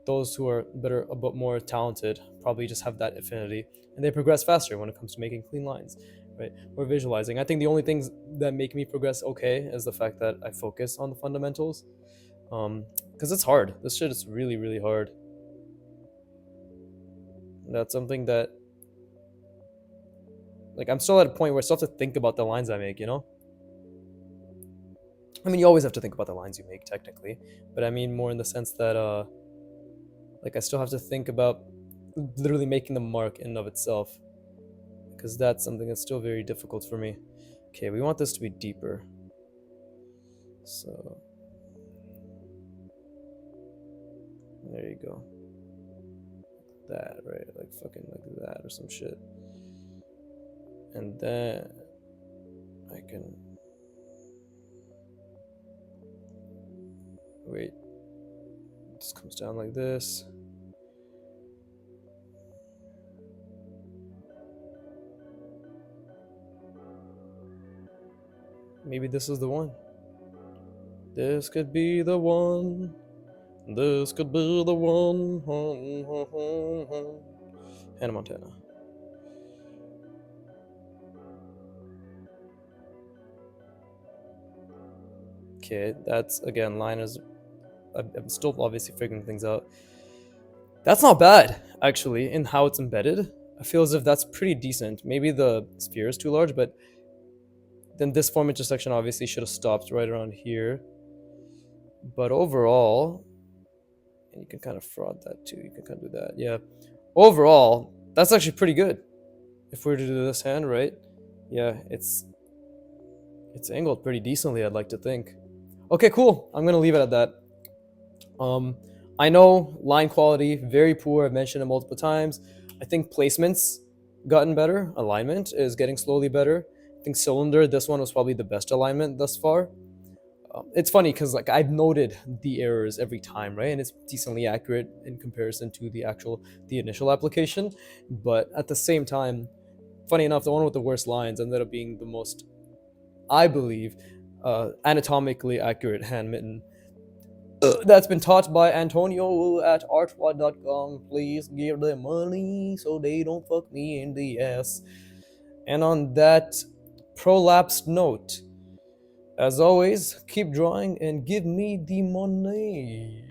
Those who are better, a bit more talented, probably just have that affinity, and they progress faster when it comes to making clean lines, right? Or visualizing. I think the only things that make me progress okay is the fact that I focus on the fundamentals, because it's hard. This shit is really, really hard. That's something that, like, I'm still at a point where I still have to think about the lines I make, you know? I mean, you always have to think about the lines you make, technically, but I mean more in the sense that, like, I still have to think about literally making the mark in and of itself, because that's something that's still very difficult for me. Okay, we want this to be deeper. So, there you go. That, right? Like fucking like that or some shit. And then I can... Wait. This comes down like this. Maybe this is the one. This could be the one. This could be the one. Hannah Montana. Okay, that's again, line is... I'm still obviously figuring things out. That's not bad, actually, in how it's embedded. I feel as if that's pretty decent. Maybe the sphere is too large, but then this form intersection obviously should have stopped right around here. But overall, and you can kind of fraud that too. You can kind of do that. Yeah. Overall, that's actually pretty good. If we were to do this hand, right? Yeah, it's angled pretty decently, I'd like to think. Okay, cool. I'm gonna leave it at that. I know line quality very poor. I've mentioned it multiple times. I think placement's gotten better. Alignment is getting slowly better. I think cylinder, this one was probably the best alignment thus far. It's funny because like I've noted the errors every time, right? And it's decently accurate in comparison to the initial application. But at the same time, funny enough, the one with the worst lines ended up being the most, I believe, anatomically accurate hand mitten that's been taught by Antonio at artwad.com. Please give them money so they don't fuck me in the ass. And on that prolapsed note, as always, keep drawing and give me the money.